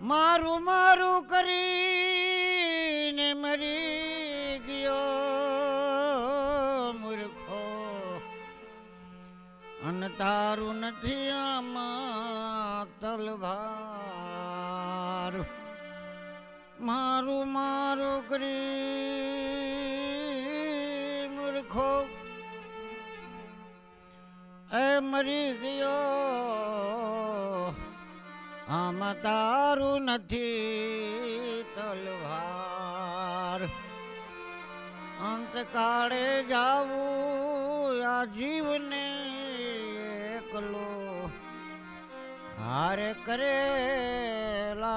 મારું મારું કરીને મરી ગયો મૂર્ખો, અન તારું નથી આમાં તલવાર. મારું મારું કરી મૂર્ખો એ મરી ગયો, આમાં તારું નથી તલવાર. અંતકાળે જાવું આ જીવને એકલો, હારે કરેલા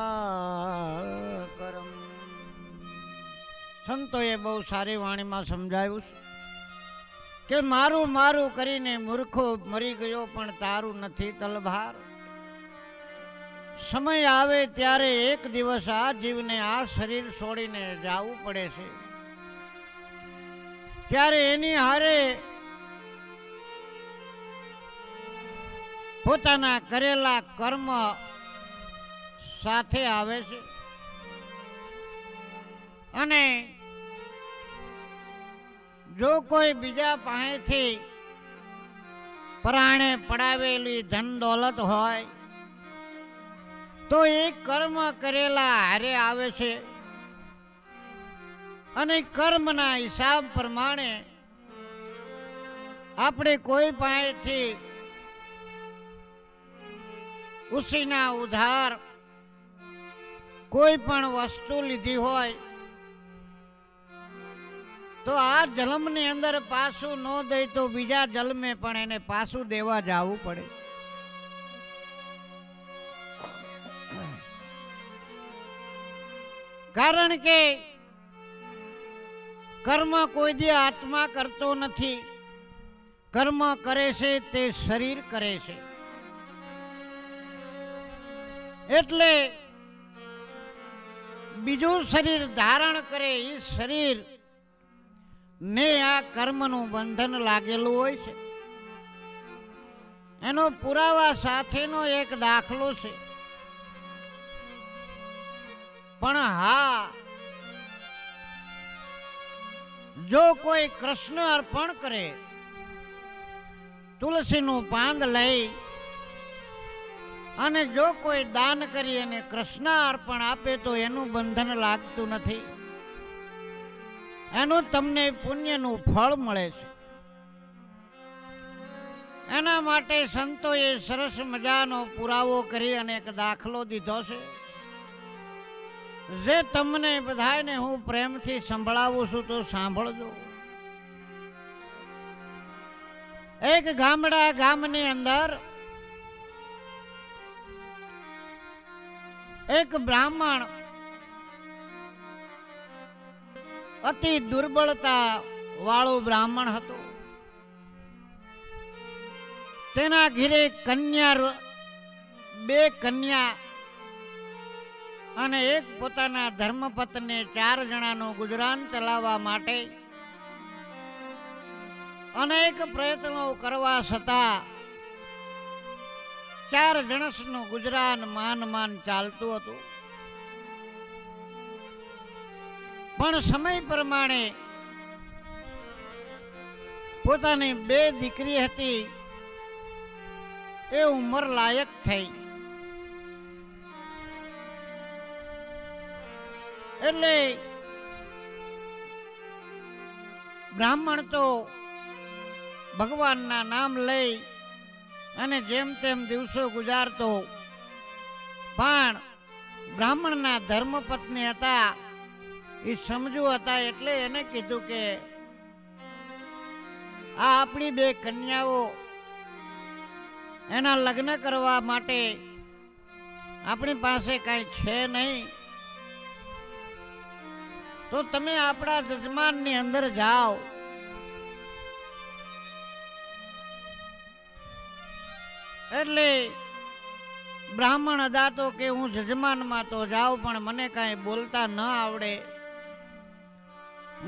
કરમ. સંતોએ બહુ સારી વાણીમાં સમજાવ્યું છે કે મારું મારું કરીને મૂર્ખો મરી ગયો પણ તારું નથી તલભાર. સમય આવે ત્યારે એક દિવસ આ જીવને આ શરીર છોડીને જવું પડે છે. ત્યારે એની હારે પોતાના કરેલા કર્મ સાથે આવે છે. અને જો કોઈ બીજા પાસેથી પરાણે પડાવેલી ધન દોલત હોય તો એ કર્મ કરેલા હારે આવે છે. અને કર્મના હિસાબ પ્રમાણે આપણે કોઈ પાસેથી ઉસીના ઉધાર કોઈ પણ વસ્તુ લીધી હોય તો આ જન્મની અંદર પાછું ન દે તો બીજા જન્મે પણ એને પાછું દેવા જવું પડે. કારણ કે કર્મ કોઈ દી આત્મા કરતો નથી. કર્મ કરે છે તે શરીર કરે છે. એટલે બીજું શરીર ધારણ કરે એ શરીર ને આ કર્મનું બંધન લાગેલું હોય છે. એનો પુરાવા સાથેનો એક દાખલો છે. પણ હા, જો કોઈ કૃષ્ણ અર્પણ કરે, તુલસીનું પાંદ લઈ અને જો કોઈ દાન કરી અને કૃષ્ણ અર્પણ આપે તો એનું બંધન લાગતું નથી. એનું તમને પુણ્યનું ફળ મળે છે. એના માટે સંતોએ સરસ મજાનો પુરાવો કરી અને એક દાખલો દીધો છે, જે તમને બધાને હું પ્રેમથી સંભળાવું છું તો સાંભળજો. એક ગામની અંદર એક બ્રાહ્મણ અતિ દુર્બળતા વાળું બ્રાહ્મણ હતું. તેના ઘરે બે કન્યા અને એક પોતાના ધર્મપત્ની 4 જણાનું ગુજરાન ચલાવવા માટે અનેક પ્રયત્નો કરવા છતાં 4 જણસનું ગુજરાન માન ચાલતું હતું. પણ સમય પ્રમાણે પોતાની 2 દીકરી હતી એ ઉંમર લાયક થઈ. એટલે બ્રાહ્મણ તો ભગવાનના નામ લઈ અને જેમ તેમ દિવસો ગુજારતો. પણ બ્રાહ્મણના ધર્મપત્ની હતા એ સમજુ હતા. એટલે એને કીધું કે આ આપણી 2 કન્યાઓ, એના લગ્ન કરવા માટે આપણી પાસે કાંઈ છે નહીં, તો તમે આપણા જજમાનની અંદર જાઓ. એટલે બ્રાહ્મણ હતા તો કે હું જજમાનમાં તો જાઉં પણ મને કાંઈ બોલતા ન આવડે,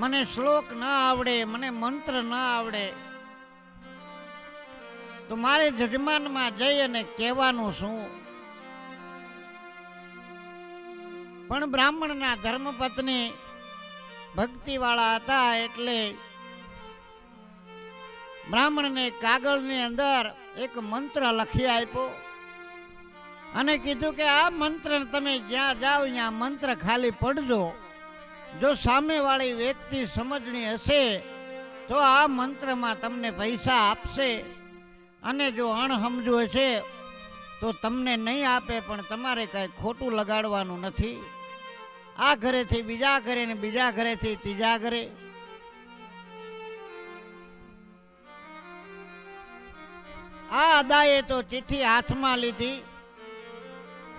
મને શ્લોક ન આવડે, મને મંત્ર ન આવડે, તો મારે જજમાનમાં જઈ અને કહેવાનું શું? પણ બ્રાહ્મણના ધર્મપત્ની ભક્તિવાળા હતા એટલે બ્રાહ્મણને કાગળની અંદર એક મંત્ર લખી આપ્યો અને કીધું કે આ મંત્ર તમે જ્યાં જાઓ ત્યાં મંત્ર ખાલી પડજો. જો સામેવાળી વ્યક્તિ સમજણી હશે તો આ મંત્રમાં તમને પૈસા આપશે, અને જો અણસમજુ હશે તો તમને નહીં આપે, પણ તમારે કાંઈ ખોટું લગાડવાનું નથી. આ ઘરેથી બીજા ઘરે ને બીજા ઘરેથી ત્રીજા ઘરે. આ અદાએ તો ચિઠ્ઠી હાથમાં લીધી.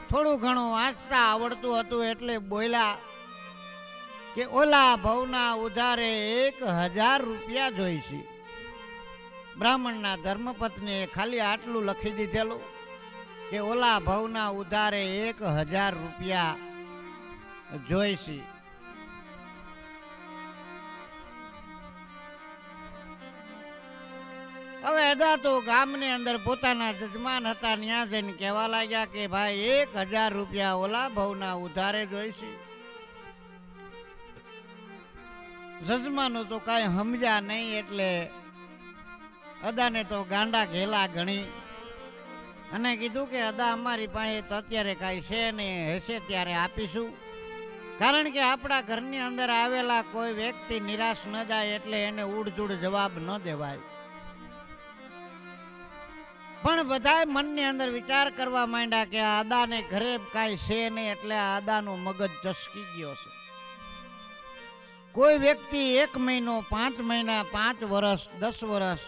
થોડું ઘણું વાંચતા આવડતું હતું એટલે બોલ્યા કે ઓલા ભવના ઉધારે 1000 રૂપિયા જોઈશે. બ્રાહ્મણના ધર્મપત્નીએ ખાલી આટલું લખી દીધેલું કે ઓલા ભવના ઉધારે 1000 રૂપિયા જોઈશે. હવે અદા તો ગામની અંદર પોતાના જજમાન હતા ત્યાં જઈને કહેવા લાગ્યા કે ભાઈ 1000 રૂપિયા ઓલા ભવના ઉધારે જોઈશે. જજમાનો તો કાંઈ સમજ્યા નહીં એટલે અદાને તો ગાંડા ઘેલા ગણી અને કીધું કે અદા અમારી પાસે તો અત્યારે કાંઈ છે નહીં, હશે ત્યારે આપીશું. કારણ કે આપણા ઘરની અંદર આવેલા કોઈ વ્યક્તિ નિરાશ ન જાય એટલે એને ઉડધૂડ જવાબ ન દેવાય. પણ બધાય મનની અંદર વિચાર કરવા માંડ્યા કે આ અદાને ઘરે કાંઈ છે નહીં એટલે આ અદાનો મગજ ચસકી ગયો છે. કોઈ વ્યક્તિ 1 મહિનો, 5 મહિના, 5 વર્ષ, 10 વર્ષ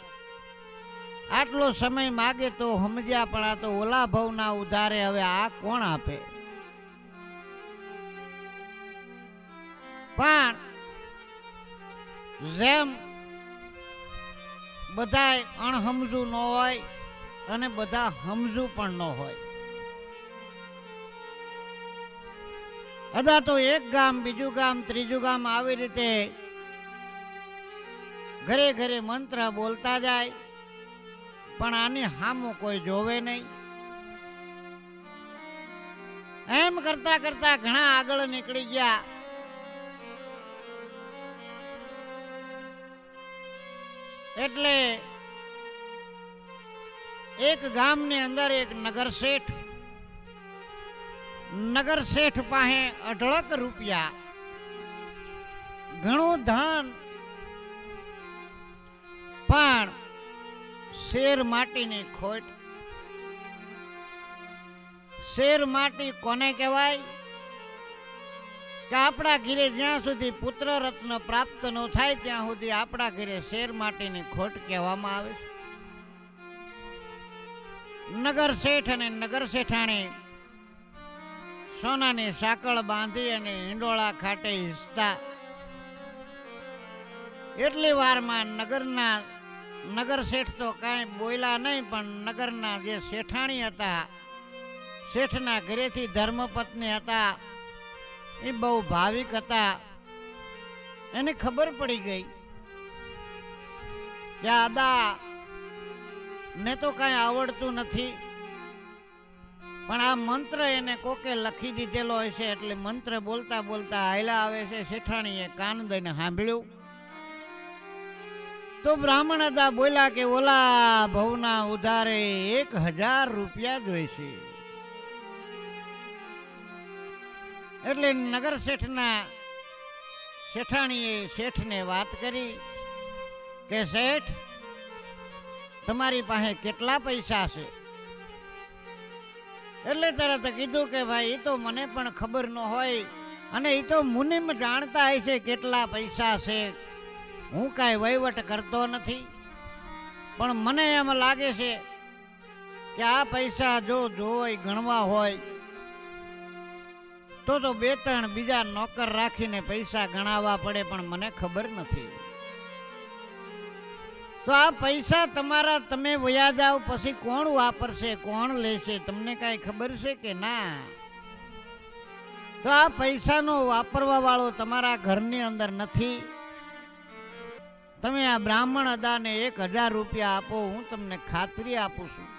આટલો સમય માગે તો સમજ્યા, પણ આ તો ઓલા ભવના ઉધારે હવે આ કોણ આપે? પણ જેમ બધાય અણહમજુ ન હોય અને બધા સમજુ પણ ન હોય. અદા તો એક ગામ, બીજું ગામ, ત્રીજું ગામ આવી રીતે ઘરે ઘરે મંત્ર બોલતા જાય, પણ આની સામું કોઈ જોવે નહીં. એમ કરતા કરતા ઘણા આગળ નીકળી ગયા. એટલે એક ગામની અંદર એક નગર શેઠ પાસે 18 રૂપિયા, ઘણું ધન, પણ શેર માટીની ખોટ. શેર માટી કોને કહેવાય? કે આપણા ઘરે જ્યાં સુધી પુત્ર રત્ન પ્રાપ્ત ન થાય ત્યાં સુધી આપણા ઘરે શેર માટીની ખોટ કહેવામાં આવે છે. નગર શેઠ અને નગર શેઠાણી સોનાની સાંકળ બાંધી અને હિંડોળા ખાટે હિંચતા. એટલી વારમાં નગર શેઠ તો કાંઈ બોલ્યા નહીં, પણ નગરના જે શેઠાણી હતા, શેઠના ઘરેથી ધર્મપત્ની હતા, એ બહુ ભાવિક હતા. એને ખબર પડી ગઈ કે અદા ને તો કાંઈ આવડતું નથી, પણ આ મંત્ર એને કોકે લખી દીધેલો હોય છે, એટલે મંત્ર બોલતા બોલતા હાલ્યા આવે છે. શેઠાણીએ કાન દઈને સાંભળ્યું તો બ્રાહ્મણ અદા બોલ્યા કે ઓલા ભવના ઉધારે 1000 રૂપિયા જોઈશે. એટલે નગર શેઠાણીએ શેઠને વાત કરી કે શેઠ, તમારી પાસે કેટલા પૈસા છે? એટલે તરત કીધું કે ભાઈ એ તો મને પણ ખબર ન હોય, અને એ તો મુનિમ જાણતા હોય છે કેટલા પૈસા છે. હું કાંઈ વહીવટ કરતો નથી, પણ મને એમ લાગે છે કે આ પૈસા જો જોઈ ગણવા હોય તો 2-3 બીજા નોકર રાખીને પૈસા ગણાવવા પડે, પણ મને ખબર નથી. તો આ પૈસા તમારા તમે વયા જાઓ પછી કોણ વાપરશે, કોણ લેશે, તમને કાંઈ ખબર છે કે ના? તો આ પૈસાનો વાપરવા વાળો તમારા ઘરની અંદર નથી. તમે આ બ્રાહ્મણ અદાને 1000 રૂપિયા આપો, હું તમને ખાતરી આપું છું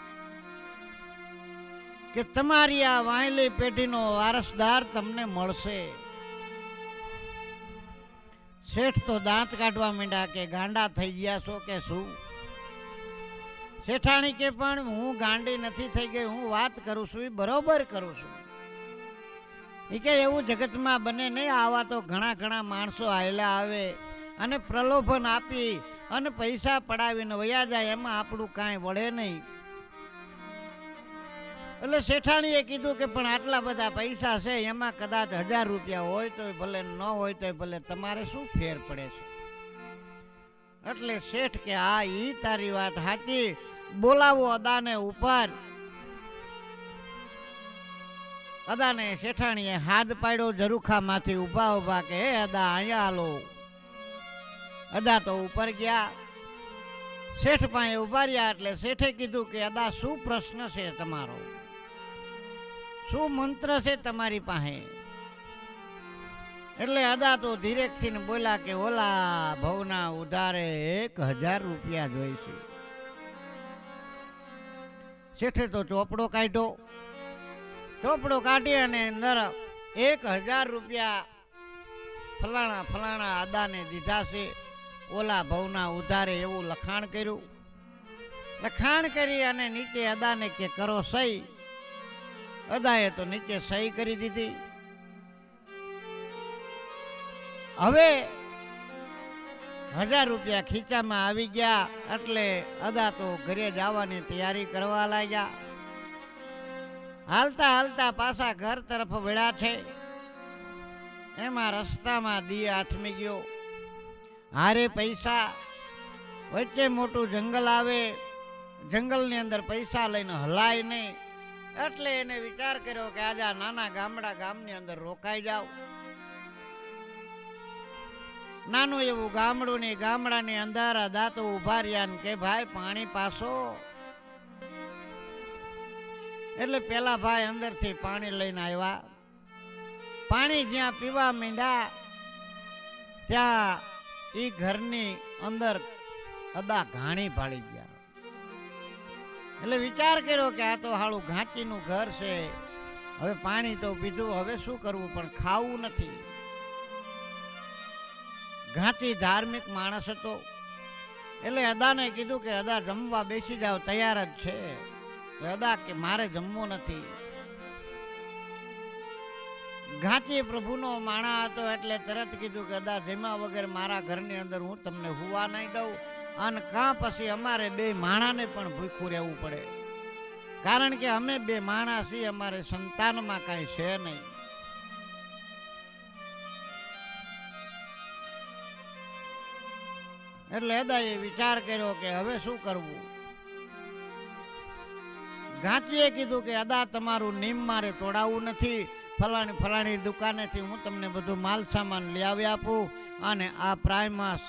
કે તમારી આ વાયલી પેઢીનો વારસદાર તમને મળશે. શેઠ તો દાંત કાઢવા માંડ્યા કે ગાંડા થઈ ગયા છો કે શું? શેઠાણી કે પણ હું ગાંડી નથી થઈ ગઈ, હું વાત કરું છું એ બરોબર કરું છું. એ કે એવું જગતમાં બને નહીં. આવા તો ઘણા ઘણા માણસો આયલા આવે અને પ્રલોભન આપી અને પૈસા પડાવીને વયા જાય, એમાં આપણું કાંઈ વળે નહીં. એટલે શેઠાણીએ કીધું કે પણ આટલા બધા પૈસા છે, એમાં કદાચ 1000 રૂપિયા હોય તો ભલે, ન હોય તો ભલે, તમારે શું ફેર પડે છે? એટલે શેઠ કે હા, ઈ તારી વાત સાચી, બોલાવો અદાને ઉપર. અદાને શેઠાણીએ હાથ પાડ્યો ઝરૂખામાંથી ઊભા ઊભા કે હે અદા અહીંયા હાલો. અદા તો ઉપર ગયા, શેઠ પાસે ઉભા રહ્યા. એટલે શેઠે કીધું કે અદા શું પ્રશ્ન છે તમારો, શું મંત્ર છે તમારી પાસે? એટલે અદા તો ધીરેકથી બોલ્યા કે ઓલા ભવના ઉધારે 1000 રૂપિયા જોઈશે. શેઠે તો ચોપડો કાઢ્યો, ચોપડો કાઢી અને અંદર 1000 રૂપિયા ફલાણા ફલાણા અદાને દીધા છે, ઓલા ભવના ઉધારે, એવું લખાણ કર્યું. લખાણ કરી અને નીચે અદાને કે કરો સહી. અદાએ તો નીચે સહી કરી દીધી. હવે 1000 રૂપિયા ખીચામાં આવી ગયા. એટલે અદા તો ઘરે જવાની તૈયારી કરવા લાગ્યા. હાલતા હાલતા પાછા ઘર તરફ વળ્યા છે. એમાં રસ્તામાં દી આથમી ગયો. હારે પૈસા, વચ્ચે મોટું જંગલ આવે, જંગલની અંદર પૈસા લઈને હલાય નહીં. એટલે એને વિચાર કર્યો કે આજે આ નાના ગામની અંદર રોકાઈ જાવ. નાનું એવું ગામડું ની ગામડાની અંદર અદા તો ઉભા રહ્યા ને કે ભાઈ પાણી પાસો. એટલે પેલા ભાઈ અંદરથી પાણી લઈને આવ્યા. પાણી જ્યાં પીવા માંડ્યા ત્યાં ઈ ઘરની અંદર અદા ઘાણી પાડી ગયા. એટલે વિચાર કર્યો કે આ તો હાળું ઘાંચીનું ઘર છે, હવે પાણી તો પીધું, હવે શું કરવું, પણ ખાવું નથી. ઘાંચી ધાર્મિક માણસ હતો. એટલે અદાને કીધું કે અદા જમવા બેસી જાવ, તૈયાર જ છે. અદા કે મારે જમવું નથી. ઘાંચી પ્રભુનો માણા હતો એટલે તરત કીધું કે અદા જમ્યા વગર મારા ઘરની અંદર હું તમને હુવા નહીં દઉં, અને કાં પછી અમારે 2 માણાને પણ ભૂખ્યું રહેવું પડે, કારણ કે અમે 2 માણા છીએ, અમારે સંતાનમાં કાંઈ છે નહીં. એટલે અદાએ વિચાર કર્યો કે હવે શું કરવું. ઘાંચીએ કીધું કે અદા તમારું નીમ મારે તોડાવવું નથી, ફલાણી દુકાનેથી હું તમને બધું માલ સામાન લઈ આવી આપું, અને આ પ્રાયમાસ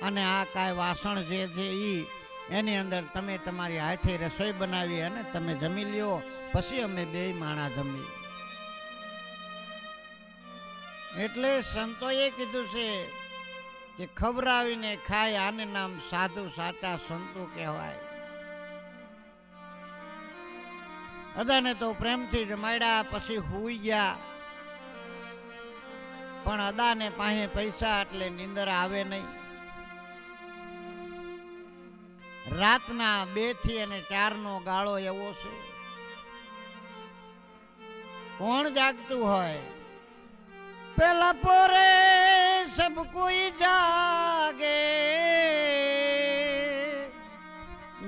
અને આ કાંઈ વાસણ જે છે એની અંદર તમે તમારી હાથે રસોઈ બનાવી અને તમે જમી લ્યો, પછી અમે 2 માણા જમી. એટલે સંતોએ કીધું છે કે ખવરાવીને ખાય આને નામ સાધુ સાચા સંતો કહેવાય. અદાને તો પ્રેમથી જમાડ્યા, પછી હુઈ ગયા. પણ અદાને પાસે પૈસા એટલે નીંદર આવે નહીં. રાતના 2 થી અને 4 નો ગાળો એવો છે. કોણ જાગતું હોય? પેલા પોરે સબ કોઈ જાગે,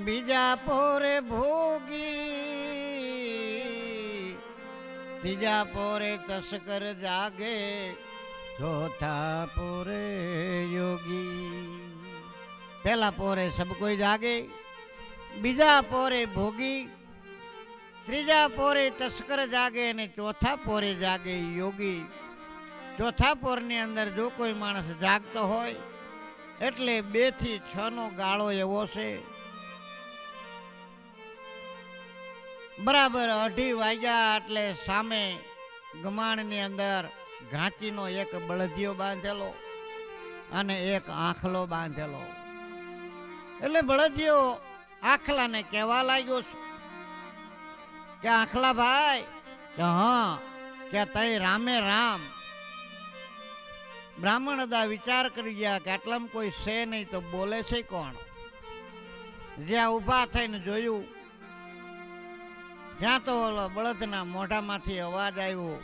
બીજા પોરે ભોગી, ત્રીજા પોરે તસ્કર જાગે, ચોથા પોરે યોગી. પહેલા પોરે સબ કોઈ જાગે, બીજા પોરે ભોગી, ત્રીજા પોરે તસ્કર જાગે અને ચોથા પોરે જાગે યોગી. ચોથા પોરની અંદર જો કોઈ માણસ જાગતો હોય એટલે 2 થી 6 નો ગાળો એવો છે. બરાબર 2:30 વાગ્યા એટલે સામે ગમાણની અંદર ઘાંચીનો એક બળદિયો બાંધેલો અને એક આંખલો બાંધેલો. એટલે બળદિયો આખલાને કહેવા લાગ્યો કે આખલા ભાઈ કે હા કે તઈ રામે રામ. બ્રાહ્મણ હતા વિચાર કરી ગયા કે આટલામાં કોઈ છે નહીં તો બોલે છે કોણ. જ્યાં ઊભા થઈને જોયું ત્યાં તો બળદના મોઢામાંથી અવાજ આવ્યો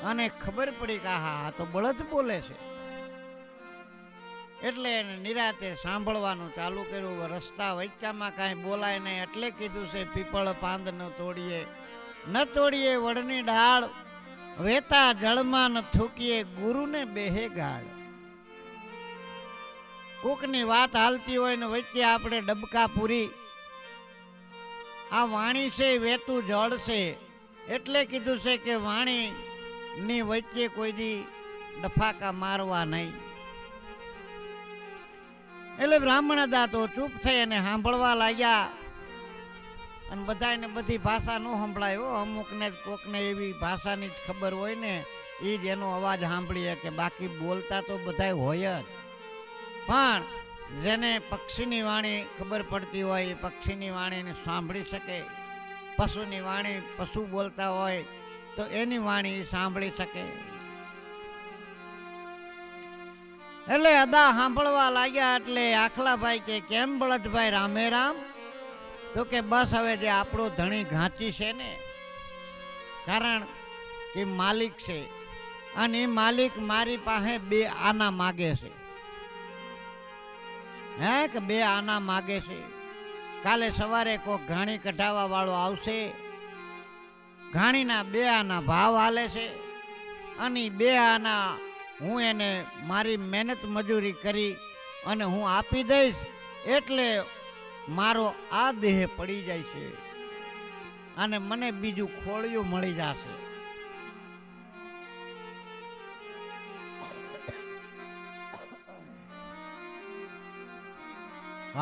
અને ખબર પડી કે હા તો બળદ બોલે છે. એટલે એને નિરાતે સાંભળવાનું ચાલુ કર્યું. રસ્તા વચ્ચામાં કાંઈ બોલાય નહીં એટલે કીધું છે પીપળ પાંદ ન તોડીએ, ન તોડીએ વડની ડાળ, વેતા જળમાં ન થૂકીએ ગુરુને બેહે ગાળ. કોકની વાત હાલતી હોય ને વચ્ચે આપણે ડબકા પૂરી. આ વાણી છે વેતું જળ છે એટલે કીધું છે કે વાણી ની વચ્ચે કોઈ દી ડફાકા મારવા નહીં. એટલે બ્રાહ્મણ હતા તો ચૂપ થઈ અને સાંભળવા લાગ્યા. અને બધાને બધી ભાષા ન સંભળાય. અમુકને કોકને એવી ભાષાની જ ખબર હોય ને એ જ એનો અવાજ સાંભળીએ કે બાકી બોલતા તો બધા હોય જ. પણ જેને પક્ષીની વાણી ખબર પડતી હોય એ પક્ષીની વાણીને સાંભળી શકે. પશુની વાણી પશુ બોલતા હોય તો એની વાણી સાંભળી શકે. એટલે અદા સાંભળવા લાગ્યા. એટલે આખલાભાઈ કે કેમ બળદભાઈ રામે રામ. તો કે બસ હવે જે આપણો ધણી ઘાંચી છે ને, કારણ કે માલિક છે અને એ માલિક મારી પાસે 2 આના માગે છે. હે કે 2 આના માગે છે. કાલે સવારે કોઈ ઘાણી કઢાવા વાળો આવશે. ઘાણીના 2 આના ભાવ હાલે છે અને 2 આના હું એને મારી મહેનત મજૂરી કરી અને હું આપી દઈશ એટલે મારો આ દેહ પડી જાય છે અને મને બીજું ખોળિયું મળી જશે.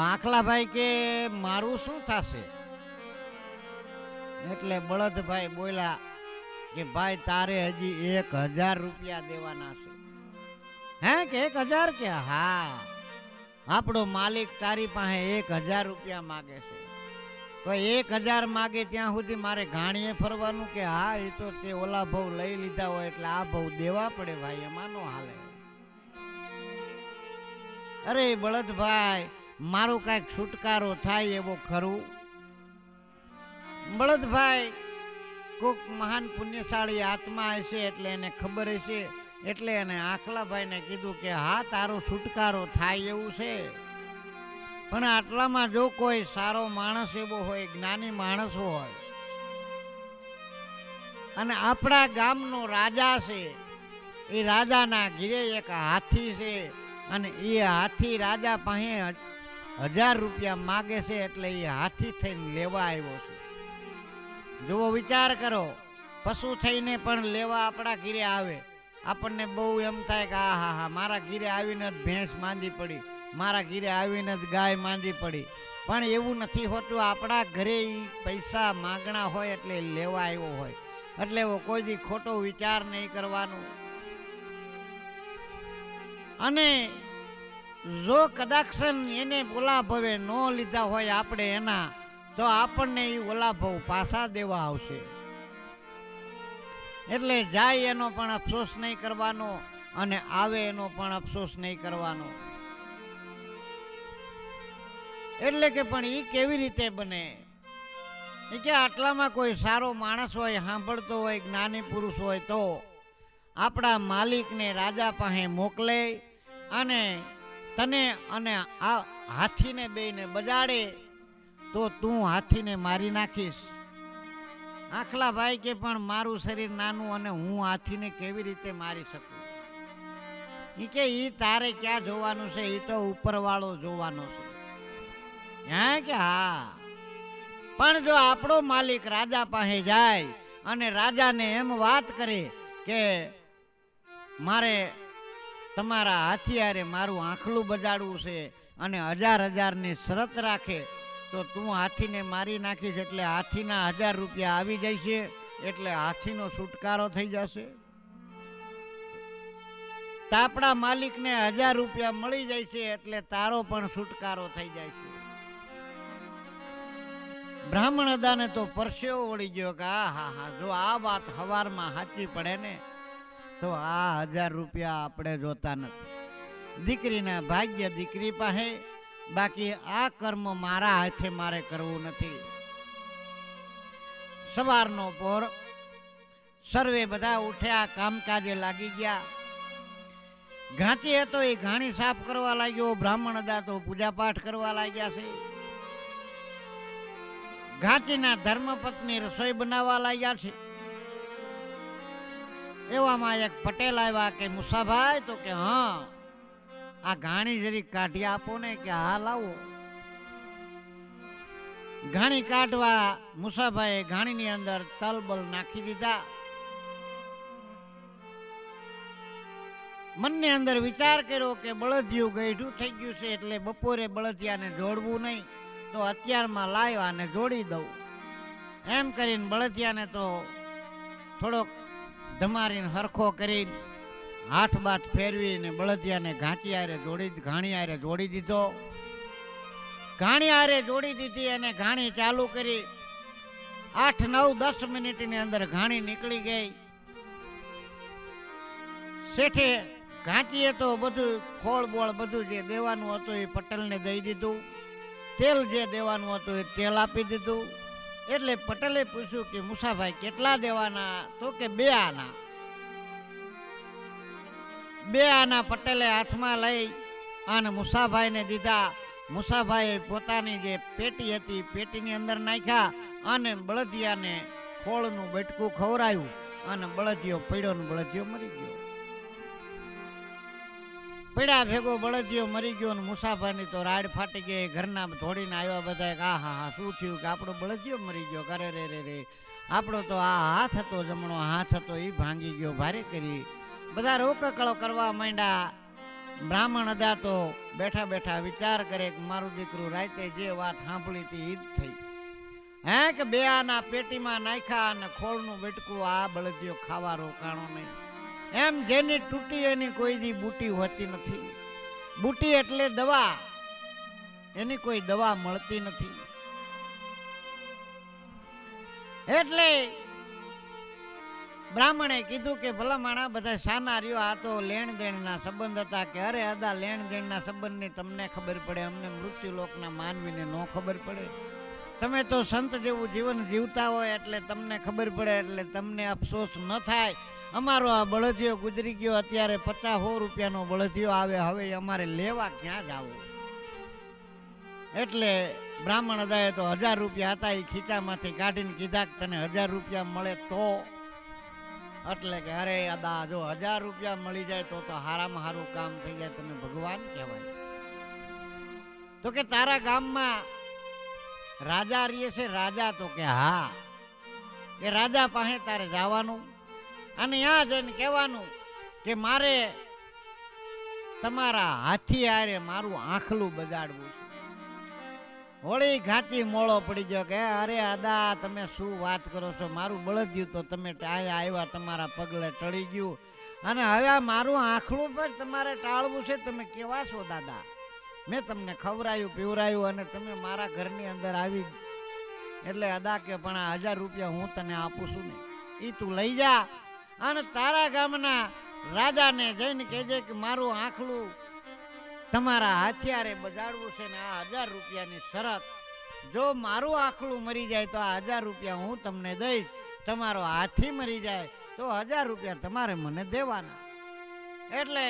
આખલાભાઈ કે મારું શું થશે. એટલે બળદભાઈ બોલ્યા કે ભાઈ તારે હજી 1000 રૂપિયા દેવાના છે. હે કે 1000 કે હા, આપણો માલિક તારી પાસે 1000 રૂપિયા માગે છે. તો 1000 માગે ત્યાં સુધી મારે ઘાણીએ ફરવાનું કે હા એ તો તે ઓલા ભાવ લઈ લીધા હોય એટલે આ ભાવ દેવા પડે ભાઈ, એમાં નો હાલે. અરે બળદભાઈ મારો કાંઈક છુટકારો થાય એવો ખરું. બળદભાઈ કોક મહાન પુણ્યશાળી આત્મા હશે એટલે એને ખબર હશે એટલે એને આખલાભાઈને કીધું કે હા તારો છુટકારો થાય એવું છે. પણ આટલામાં જો કોઈ સારો માણસ એવો હોય, જ્ઞાની માણસ હોય અને આપણા ગામનો રાજા છે, એ રાજાના ઘીરે એક હાથી છે અને એ હાથી રાજા પાસે 1000 રૂપિયા માગે છે એટલે એ હાથી થઈને લેવા આવ્યો છે. જુઓ વિચાર કરો, પશુ થઈને પણ લેવા આપણા ઘીરે આવે. આપણને બહુ એમ થાય કે હા હા મારા ઘીરે આવીને જ ભેંસ માંદી પડી, મારા ઘીરે આવીને જ ગાય માંદી પડી. પણ એવું નથી હોતું. આપણા ઘરે પૈસા માગણા હોય એટલે લેવા આવ્યો હોય એટલે એવો કોઈ દી ખોટો વિચાર નહીં કરવાનો. અને જો કદાચ એને ઓલા ભવે ન લીધા હોય આપણે એના, તો આપણને એ ઓલા ભાવ પાછા દેવા આવશે. એટલે જાય એનો પણ અફસોસ નહીં કરવાનો અને આવે એનો પણ અફસોસ નહીં કરવાનો. એટલે કે પણ એ કેવી રીતે બને. એ કે આટલામાં કોઈ સારો માણસ હોય, સાંભળતો હોય, જ્ઞાની પુરુષ હોય તો આપણા માલિકને રાજા પાસે મોકલે અને તને અને આ હાથીને બેયને બજાડે તો તું હાથીને મારી નાખીશ. આખલાભાઈ કે પણ મારું શરીર નાનું અને હું હાથીને કેવી રીતે મારી શકું. એ કે ઈ તારે ક્યાં જોવાનું છે, એ તો ઉપરવાળો જોવાનો છે. હે કે હા, પણ જો આપણો માલિક રાજા પાસે જાય અને રાજાને એમ વાત કરે કે મારે તમારા હાથીયારે મારું આંખલું બજાડવું છે અને 1000 શરત રાખે તો તું હાથીને મારી નાખીશ એટલે હાથીના 1000 રૂપિયા આવી જાય છે એટલે હાથીનો છુટકારો થઈ જશે. તાપડા માલિકને 1000 રૂપિયા મળી જાય છે એટલે તારો પણ છુટકારો થઈ જાય છે. બ્રાહ્મણ અદાને તો પરસેવો વળી ગયો કે આ હા હા, જો આ વાત હવારમાં સાચી પડે ને તો આ 1000 રૂપિયા આપણે જોતા નથી. દીકરીના ભાગ્ય દીકરી પાસે, બાકી આ કર્મ મારા હાથે મારે કરવું નથી. સવારનો પોર સર્વે બધા ઉઠ્યા, કામકાજે લાગી ગયા. ઘાંચી હતો એ ઘાણી સાફ કરવા લાગ્યો, બ્રાહ્મણ હતા તો પૂજા પાઠ કરવા લાગ્યા છે. ઘાંચીના ધર્મપત્ની રસોઈ બનાવવા લાગ્યા છે. એવામાં એક પટેલ આવ્યા કે મુસાભાઈ, તો કે હા, આ ઘાણી જરી કાઢી આપો ને, કે હા લાવો. ઘાણી કાઢવા મુસાભાઈએ ઘાણીની અંદર તલબલ નાખી દીધા. મનની અંદર વિચાર કર્યો કે બળદિયું ગઈઢું થઈ ગયું છે, એટલે બપોરે બળદિયાને જોડવું નહીં, તો અત્યારમાં લાવ્યા અને જોડી દઉં. એમ કરીને બળદિયાને તો થોડોક ધમારીને હરખો કરીને હાથ બાથ ફેરવીને બળદિયાને ઘાણી આરે જોડી દીધો. ઘાણી આરે જોડી દીધી અને ઘાણી ચાલુ કરી. 8, 9, 10 મિનિટની અંદર ઘાણી નીકળી ગઈ. શેઠે ઘાંચીએ તો બધું ખોળ બોળ બધું જે દેવાનું હતું એ પટેલને દઈ દીધું. તેલ જે દેવાનું હતું એ તેલ આપી દીધું. એટલે પટેલે પૂછ્યું કે મુસાભાઈ કેટલા દેવાના? તો કે 2 આના. 2 આના પટેલે હાથમાં લઈ અને મુસાભાઈને દીધા. મુસાભાઈએ પોતાની જે પેટી હતી પેટીની અંદર નાખ્યા અને બળદિયાને ખોળનું બટકું ખવડાવ્યું અને બળદિયો પડ્યો ને બળદિયો મરી ગયો. પડ્યા ભેગો બળદિયો મરી ગયો ને મુસાફરની તો રાડ ફાટી ગઈ. ઘરના ધોડીને આવ્યા બધા, આ હા હા, શું થયું? કે આપણો બળદિયો મરી ગયો. કરે રે રે રે, આપણો તો આ હાથ હતો, જમણો હાથ હતો, એ ભાંગી ગયો. ભારે કરી બધા રોકકળો કરવા માંડ્યા. બ્રાહ્મણ હતા તો બેઠા બેઠા વિચાર કરે કે મારું દીકરું રાતે જે વાત સાંભળી હતી એ જ થઈ. હે કે 2 આના પેટીમાં નાખ્યા અને ખોળનું બેટકું આ બળદિયો ખાવા રોકાણો નહીં. એમ જેની તૂટી એની કોઈ દી બુટી હોતી નથી. બુટી એટલે દવા, એની કોઈ દવા મળતી નથી. એટલે બ્રાહ્મણે કીધું કે ભલા માણા બધા સાના રહ્યો, આ તો લેણ દેણના સંબંધ હતા. કે અરે અદા, લેણ દેણના સંબંધની તમને ખબર પડે, અમને મૃત્યુલોકના માનવીને ન ખબર પડે. તમે તો સંત જેવું જીવન જીવતા હોય એટલે તમને ખબર પડે, એટલે તમને અફસોસ ન થાય. અમારો આ બળદિયો ગુજરી ગયો, અત્યારે 50-100 રૂપિયાનો બળદિયો આવે, હવે અમારે લેવા ક્યાં જવું? એટલે બ્રાહ્મણ અદાએ તો 1000 રૂપિયા હતા એ ખીચામાંથી કાઢીને કીધા કે તને 1000 રૂપિયા મળે તો. એટલે કે અરે અદા, જો 1000 રૂપિયા મળી જાય તો હારામાં હારું કામ થઈ જાય, તમે ભગવાન કહેવાય. તો કે તારા ગામમાં રાજા રહીએ છે? રાજા? તો કે હા. એ રાજા પાસે તારે જવાનું અને ત્યાં જઈને કહેવાનું કે મારે તમારા હાથી આરે મારું આંખલું બગાડવું છે. હોળી ઘાંચી મોળો પડી ગયો કે અરે આદા, તમે શું વાત કરો છો? મારું બળદિયું તો તમે ટાયા આવ્યા, તમારા પગલે ટળી ગયું, અને હવે મારું આંખલું પણ તમારે ટાળવું છે. તમે કેવા છો દાદા? મેં તમને ખવડાયું પીવરાયું અને તમે મારા ઘરની અંદર આવી. એટલે અદા કે પણ આ 1000 રૂપિયા હું તને આપું છું ને, એ તું લઈ જા અને તારા ગામના રાજાને જઈને કહેજે કે મારું આંખલું તમારા હથિયારે બજાડવું છે ને આ 1000 રૂપિયાની શરત. જો મારું આંખલું મરી જાય તો આ 1000 રૂપિયા હું તમને દઈશ. તમારો હાથી મરી જાય તો 1000 રૂપિયા તમારે મને દેવાના. એટલે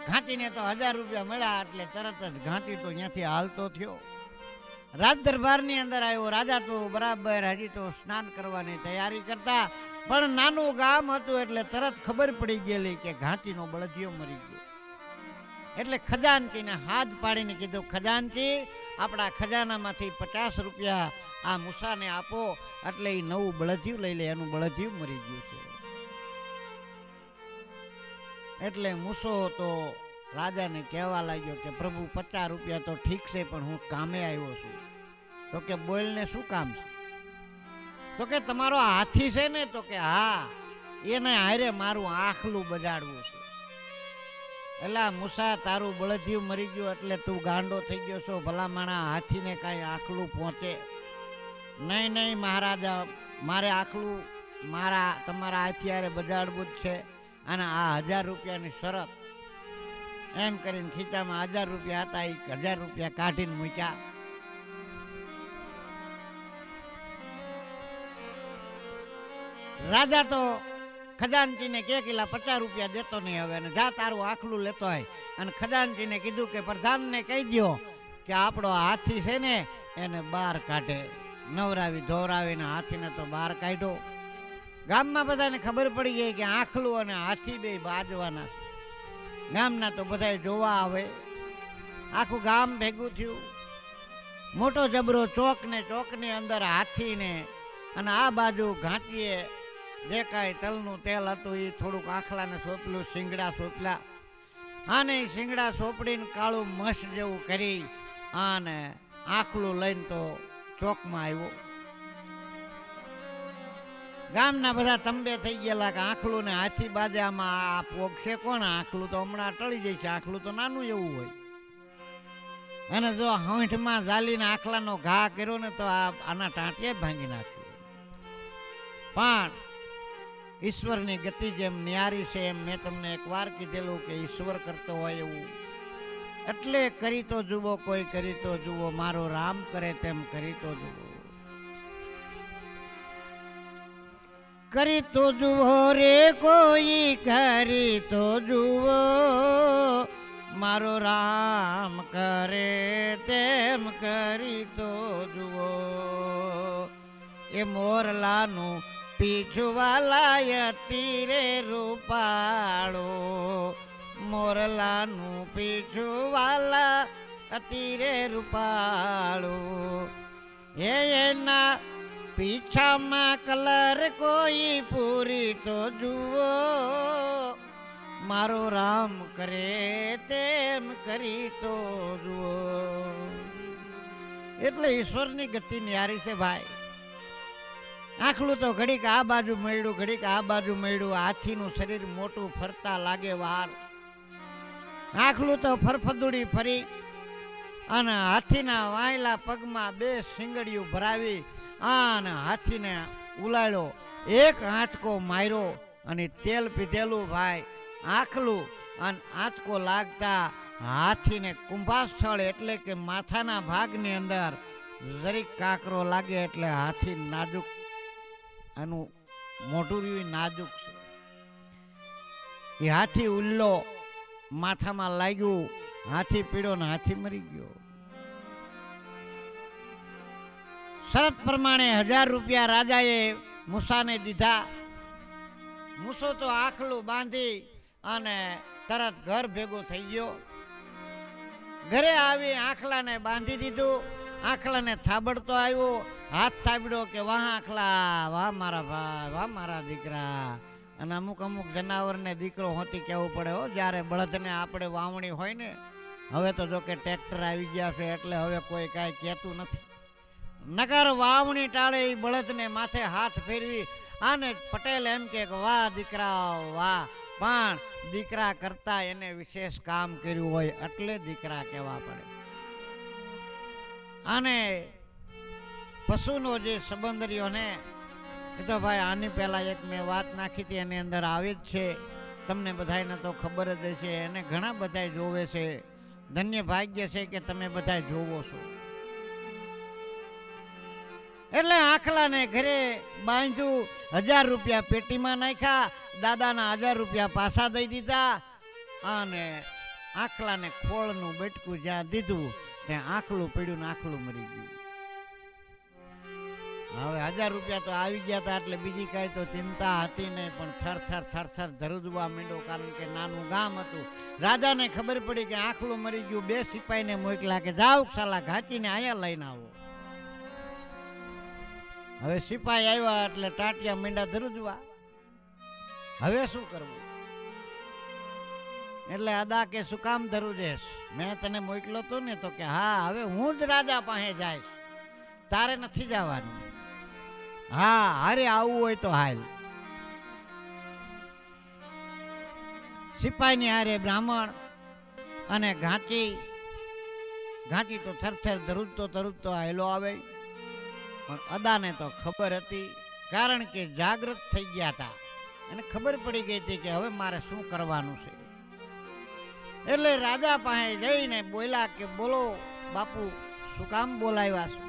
ઘાંટીને તો 1000 રૂપિયા મળ્યા એટલે તરત જ ઘાંટી તો ત્યાંથી હાલતો થયો. રાજ દરબારની અંદર આવ્યો. રાજા તો બરાબર હજી તો સ્નાન કરવાની તૈયારી કરતા, પણ નાનું ગામ હતું એટલે તરત ખબર પડી ગયેલી કે ઘાંટીનો બળદિયો મરી ગયો. એટલે ખજાનચીને હાથ પાડીને કીધું, ખજાનચી, આપણા ખજાનામાંથી 50 રૂપિયા આ મૂસાને આપો, એટલે એ નવું બળદિયું લઈ લે, એનું બળદિયું મરી ગયું છે. એટલે મૂસો તો રાજાને કહેવા લાગ્યો કે પ્રભુ 50 રૂપિયા તો ઠીક છે, પણ હું કામે આવ્યો છું. તો કે બોલને શું કામ છે? તો કે તમારો હાથી છે ને? તો કે હા, એને હારે મારું આંખલું બજાડવું છે. એલા મૂસા, તારું બળદિયું મરી ગયું એટલે તું ગાંડો થઈ ગયો છો. ભલા માણા, હાથીને કાંઈ આખલું પહોંચે નહીં. નહીં મહારાજા, મારે આખલું તમારા હાથી હારે બજાડવું જ છે. અને આ 1000 રૂપિયાની શરત. એમ કરીને ખીચામાં 1000 રૂપિયા હતા, એ 1000 રૂપિયા કાઢીને મૂક્યા. રાજા તો ખજાનચીને કે કિલા 50 રૂપિયા દેતો નહીં હવે, અને જા તારું આખલું લેતો હોય. અને ખજાનચીને કીધું કે પ્રધાનને કહી દો કે આપણો હાથી છે ને એને બહાર કાઢે. નવરાવી ધોરાવીને હાથીને તો બહાર કાઢ્યો. ગામમાં બધાને ખબર પડી ગઈ કે આખલું અને હાથી બે બાજવાના. ગામના તો બધા જોવા આવે. આખું ગામ ભેગું થયું. મોટો જબરો ચોક ને ચોકની અંદર હાથીને, અને આ બાજુ ઘાંટીએ જે કાંઈ તલનું તેલ હતું એ થોડુંક આખલાને સોંપલું, શિંગડા સોંપલા. આને શિંગડા સોંપડીને કાળું મસ જેવું કરી અને આખલું લઈને તો ચોકમાં આવ્યો. ગામના બધા તંબે થઈ ગયેલા કે આખલું ને હાથી બાજામાં આ પોગશે કોણ? આખલું તો હમણાં ટળી જશે, આખલું તો નાનું એવું હોય. અને જો હોંઠમાં ઝાલીને આખલાનો ઘા કર્યો ને તો આના ટાંટિયા ભાંગી નાખ્યું. પણ ઈશ્વરની ગતિ જેમ ન્યારી છે એમ મેં તમને એક વાર કીધેલું કે ઈશ્વર કરતો હોય એવું. એટલે કરી તો જુઓ, કોઈ કરી તો જુઓ, મારો રામ કરે તેમ કરી તો જુઓ. કરી તો જુઓ રે કોઈ, કરી તો જુઓ, મારો રામ કરે તેમ કરી તો જુઓ. એ મોરલાનું પીછુવાલા તીરે રૂપાળો, મોરલાનું પીછુવાલા તીરે રૂપાળો. એના પીછામાં કલર કોઈ પૂરી તો જુઓ, મારો રામ કરે તેમ કરી તો જુઓ. એટલે ઈશ્વરની ગતિ ન્યારી છે ભાઈ. આખલું તો ઘડીક આ બાજુ મળ્યું, ઘડીક આ બાજુ મળ્યું. હાથીનું શરીર મોટું, ફરતા લાગે વાર. આખલું તો ફરફદુડી ફરી અને હાથીના વાયલા પગમાં 2 શિંગડીયું ભરાવી અને હાથીને ઉલાડ્યો. એક આંચકો માર્યો અને તેલ પીધેલું ભાઈ આખલું, અને આંચકો લાગતા હાથીને કુંભાસ્થળ એટલે કે માથાના ભાગની અંદર જરીક કાકરો લાગે એટલે હાથી નાજુક, આનું મોઢું રહ્યું નાજુક છે. એ હાથી ઉલ્લો માથામાં લાગ્યું, હાથી પીડ્યો ને હાથી મરી ગયો. શરત પ્રમાણે 1000 રૂપિયા રાજાએ મૂસાને દીધા. મૂસો તો આખલું બાંધી અને તરત ઘર ભેગો થઈ ગયો. ઘરે આવી આખલાને બાંધી દીધું. આખલાને થાબડતો આવ્યો, હાથ થાબડ્યો કે વાહ આખલા, વાહ મારા ભાઈ, વાહ મારા દીકરા. અને અમુક જનાવરને દીકરો હોતી કહેવું પડે હો. જ્યારે બળદને આપણે વાવણી હોય ને, હવે તો જો કે ટ્રેક્ટર આવી ગયા છે એટલે હવે કોઈ કાંઈ કહેતું નથી. નગર વાવણી ટાળે એ બળદને માથે હાથ ફેરવી અને પટેલ એમ કે વાહ દીકરા વાહ. પણ દીકરા કરતા એને વિશેષ કામ કર્યું હોય એટલે દીકરા કહેવા પડે. અને પશુનો જે સંબંધ રહ્યો ને, એ તો ભાઈ આની પહેલા એક મેં વાત નાખી હતી, એની અંદર આવી જ છે. તમને બધાને તો ખબર જ છે, એને ઘણા બધા જોવે છે. ધન્ય ભાગ્ય છે કે તમે બધા જોવો છો. એટલે આખલાને ઘરે બાંધ્યું, 1000 રૂપિયા પેટીમાં નાખ્યા, દાદાના 1000 રૂપિયા પાછા દઈ દીધા અને આખલાને ખોળનું બેટકું જ્યાં દીધું ત્યાં આખલું પડ્યું ને આખલું મરી ગયું. હવે 1000 રૂપિયા તો આવી ગયા હતા એટલે બીજી કાંઈ તો ચિંતા હતી નહીં, પણ થર ધરુજવા માંડ્યો, કારણ કે નાનું ગામ હતું. રાજાને ખબર પડી કે આખલું મરી ગયું. 2 સિપાહીને મોકલા કે જાઓ સાલા ઘાટીને અહીંયા લઈને આવો. હવે સિપાહી આવ્યા એટલે ટાટિયા મીંડા ધરુજવા. હવે શું કરવું? એટલે અદા કે શું કામ ધરુજેશ? મેં તને મોકલો તો ને? તો કે હા, હવે હું જ રાજા પાસે જઈશ, તારે નથી જવાનું. હા, હારે આવવું હોય તો હાલ. સિપાહીની હારે બ્રાહ્મણ અને ઘાંચી તો થરથર ધરુજતો આયલો આવે. પણ અદાને તો ખબર હતી, કારણ કે જાગૃત થઈ ગયા હતા અને ખબર પડી ગઈ હતી કે હવે મારે શું કરવાનું છે. એટલે રાજા પાસે જઈને બોલ્યા કે બોલો બાપુ, શું કામ બોલાવ્યા છો?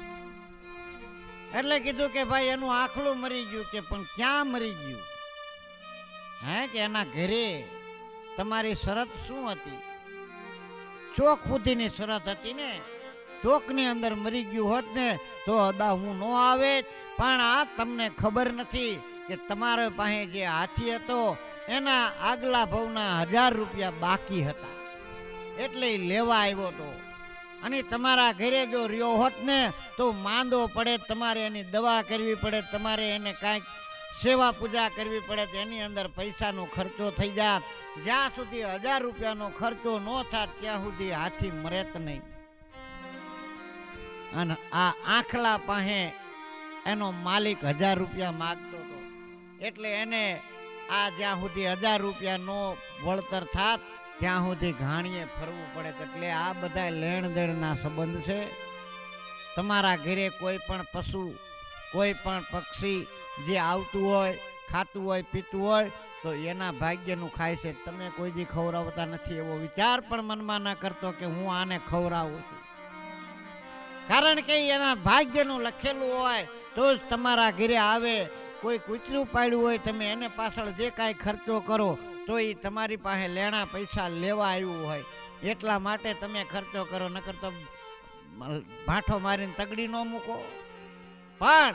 એટલે કીધું કે ભાઈ એનું આંખલું મરી ગયું. કે પણ ક્યાં મરી ગયું? હે કે એના ઘરે તમારી શરત શું હતી? ચોક સુધીની શરત હતી ને, ચોકની અંદર મરી ગયું હોત ને તો અદા હું ન આવે. પણ આ તમને ખબર નથી કે તમારા પાસે જે હાથી હતો એના આગલા ભાવના 1000 રૂપિયા બાકી હતા, એટલે લેવા આવ્યો હતો. અને તમારા ઘરે જો રહ્યો હોત ને તો માંદો પડે, તમારે એની દવા કરવી પડે, તમારે એને કાંઈક સેવા પૂજા કરવી પડે, તો એની અંદર પૈસાનો ખર્ચો થઈ જાત. જ્યાં સુધી 1000 રૂપિયાનો ખર્ચો ન થાત ત્યાં સુધી હાથી મરેત નહીં. અને આ આંખલા પાસે એનો માલિક 1000 રૂપિયા માગતો હતો, એટલે એને આ જ્યાં સુધી 1000 રૂપિયા નો વળતર થાત ત્યાં સુધી ઘાણીએ ફરવું પડે. એટલે આ બધા લેણ દેણના સંબંધ છે. તમારા ઘરે કોઈ પણ પશુ, કોઈ પણ પક્ષી જે આવતું હોય, ખાતું હોય, પીતું હોય તો એના ભાગ્યનું ખાય છે. તમે કોઈ દી ખવડાવતા નથી એવો વિચાર પણ મનમાં ના કરતો કે હું આને ખવડાવું છું. કારણ કે એના ભાગ્યનું લખેલું હોય તો જ તમારા ઘરે આવે. કોઈ કૂતરું પાડ્યું હોય, તમે એને પાછળ જે કાંઈ ખર્ચો કરો તો એ તમારી પાસે લેણા પૈસા લેવા આવ્યું હોય, એટલા માટે તમે ખર્ચો કરો. નકર તો ભાઠો મારીને તગડી ન મૂકો. પણ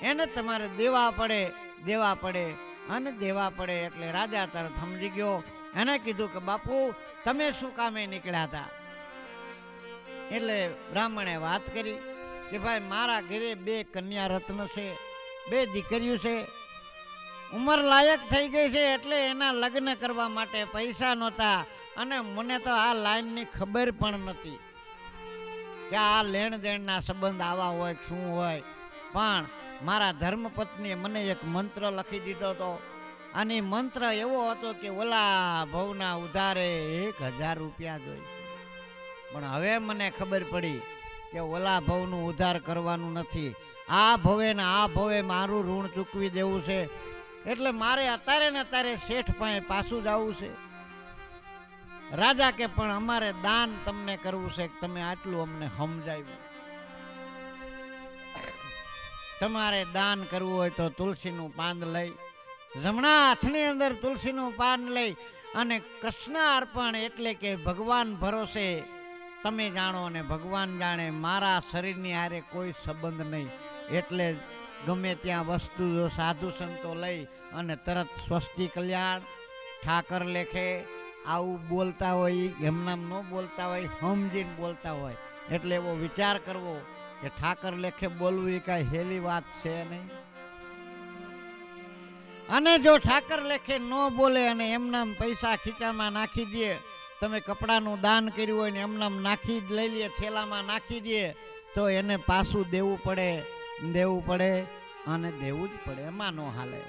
એને તમારે દેવા પડે અને દેવા પડે. એટલે રાજા તરત સમજી ગયો. એને કીધું કે બાપુ તમે શું કામે નીકળ્યા હતા? એટલે બ્રાહ્મણે વાત કરી કે ભાઈ મારા ઘરે 2 કન્યા રત્ન છે, 2 દીકરીઓ છે, ઉંમર લાયક થઈ ગઈ છે, એટલે એના લગ્ન કરવા માટે પૈસા નહોતા. અને મને તો આ લાઈનની ખબર પણ નથી કે આ લેણ દેણના સંબંધ આવા હોય શું હોય. પણ મારા ધર્મપત્નીએ મને એક મંત્ર લખી દીધો હતો, અને મંત્ર એવો હતો કે ઓલા ભવના ઉધારે 1000 રૂપિયા જોઈએ. પણ હવે મને ખબર પડી કે ઓલા ભવનું ઉધાર કરવાનું નથી, આ ભવે ને આ ભવે મારું ઋણ ચૂકવી દેવું છે. એટલે મારે અત્યારે ને અત્યારે શેઠ પાસે પાછું જવું છે. રાજા કે પણ અમારે દાન તમને કરવું છે, તમે આટલું અમને સમજાવ્યું. તમારે દાન કરવું હોય તો તુલસીનું પાન લઈ, જમણા હાથની અંદર તુલસીનું પાન લઈ અને કૃષ્ણ અર્પણ, એટલે કે ભગવાન ભરોસે તમે જાણો અને ભગવાન જાણે, મારા શરીરની હારે કોઈ સંબંધ નહીં. એટલે ગમે ત્યાં વસ્તુ સાધુ સંતો લઈ અને તરત સ્વસ્તિ કલ્યાણ, ઠાકર લેખે આવું બોલતા હોય, એમનામ ન બોલતા હોય, સમજીને બોલતા હોય. એટલે એવો વિચાર કરવો કે ઠાકર લેખે બોલવું એ કાંઈ હેલી વાત છે નહીં. અને જો ઠાકર લેખે ન બોલે અને એમનામ પૈસા ખીચામાં નાખી દે, તમે કપડાનું દાન કર્યું હોય ને એમનામ નાખી જ લઈ લે, થેલામાં નાખી દે, તો એને પાછું દેવું પડે અને દેવું જ પડે, એમાં ન હાલે.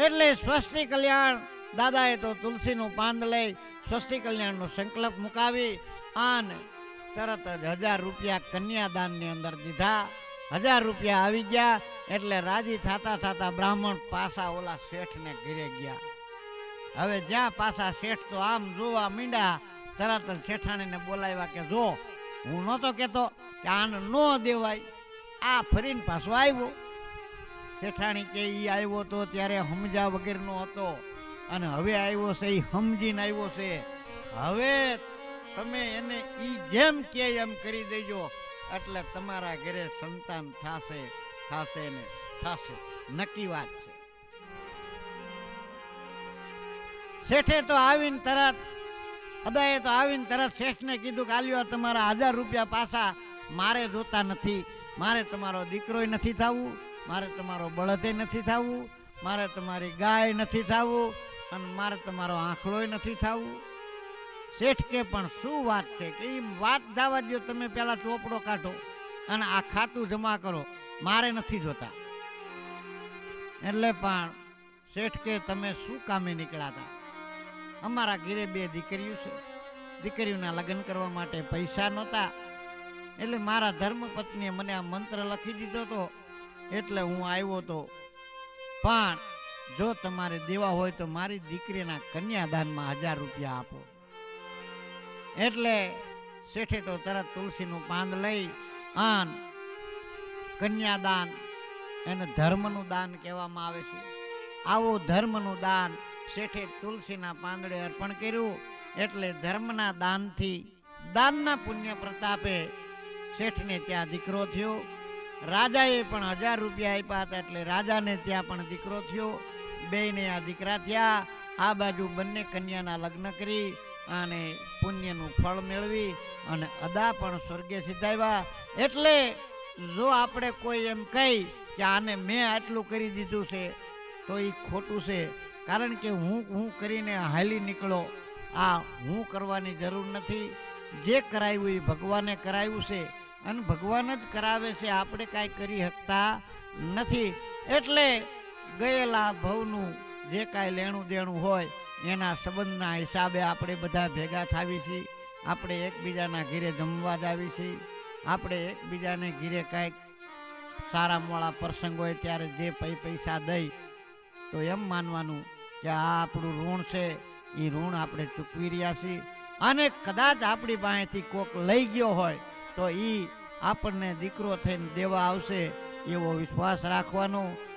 એટલે સ્વસ્તિ કલ્યાણ, દાદાએ તો તુલસીનું પાન લઈ સ્વસ્તિ કલ્યાણનો સંકલ્પ મુકાવી અને તરત જ 1000 રૂપિયા કન્યાદાનની અંદર દીધા. 1000 રૂપિયા આવી ગયા. એટલે રાજી થતા બ્રાહ્મણ પાછા ઓલા શેઠને ઘરે ગયા. હવે જ્યાં પાછા શેઠ તો આમ જોવા મીંડા, તરત જ શેઠાણીને બોલાવ્યા કે જો હું નહોતો કહેતો કે આને ન દેવાય, આ ફરીને પાછો આવ્યો. શેઠાણી કે એ આવ્યો તો ત્યારે સમજા વગરનો હતો અને હવે આવ્યો છે એ સમજીને આવ્યો છે. હવે તમે એને ઈ જેમ કે એમ કરી દેજો, એટલે તમારા ઘરે સંતાન થાશે ને થાશે, નક્કી વાત છે. શેઠે તો આવીને તરત, અદાએ તો આવીને તરત શેઠને કીધું કે આલ્યો તમારા 1000 રૂપિયા પાછા, મારે જોતા નથી. મારે તમારો દીકરોય નથી થવું, મારે તમારો બળદે નથી થવું, મારે તમારી ગાય નથી થવું, અને મારે તમારો આંખલોય નથી થવું. શેઠ કે પણ શું વાત છે? કે એ વાત જવા દો, તમે પેલા ચોપડો કાઢો અને આ ખાતું જમા કરો, મારે નથી જોતા. એટલે પણ શેઠ કે તમે શું કામે નીકળ્યા હતા? અમારા ઘરે 2 દીકરીઓ છે, દીકરીઓના લગ્ન કરવા માટે પૈસા નહોતા, એટલે મારા ધર્મપત્નીએ મને આ મંત્ર લખી દીધો હતો, એટલે હું આવ્યો તો. પણ જો તમારે દેવા હોય તો મારી દીકરીના કન્યાદાનમાં 1000 રૂપિયા આપો. એટલે શેઠે તો તરત તુલસીનું પાંદ લઈ આન કન્યાદાન એને ધર્મનું દાન કહેવામાં આવે છે. આવું ધર્મનું દાન શેઠે તુલસીના પાંદડે અર્પણ કર્યું. એટલે ધર્મના દાનથી, દાનના પુણ્ય પ્રતાપે શેઠને ત્યાં દીકરો થયો. રાજાએ પણ 1000 રૂપિયા આપ્યા હતા, એટલે રાજાને ત્યાં પણ દીકરો થયો. બેયને આ દીકરા થયા. આ બાજુ બંને કન્યાના લગ્ન કરી અને પુણ્યનું ફળ મેળવી અને અદા પણ સ્વર્ગે સિધાવ્યા. એટલે જો આપણે કોઈ એમ કહી કે આને મેં આટલું કરી દીધું છે તો એ ખોટું છે. કારણ કે હું કરીને હાલી નીકળો, આ હું કરવાની જરૂર નથી. જે કરાવ્યું એ ભગવાને કરાવ્યું છે અને ભગવાન જ કરાવે છે, આપણે કાંઈ કરી શકતા નથી. એટલે ગયેલા ભવનું જે કાંઈ લેણું દેણું હોય એના સંબંધના હિસાબે આપણે બધા ભેગા થાવી છીએ. આપણે એકબીજાના ઘીરે જમવા જ આવી છીએ. આપણે એકબીજાને ઘીરે કાંઈક સારા મોળા પ્રસંગ હોય ત્યારે જે પૈસા દઈ તો એમ માનવાનું કે આ આપણું ઋણ છે, એ ઋણ આપણે ચૂકવી રહ્યા છીએ. અને કદાચ આપણી પાસેથી કોક લઈ ગયો હોય તો એ આપણને દીકરો થઈને દેવા આવશે એવો વિશ્વાસ રાખવાનો.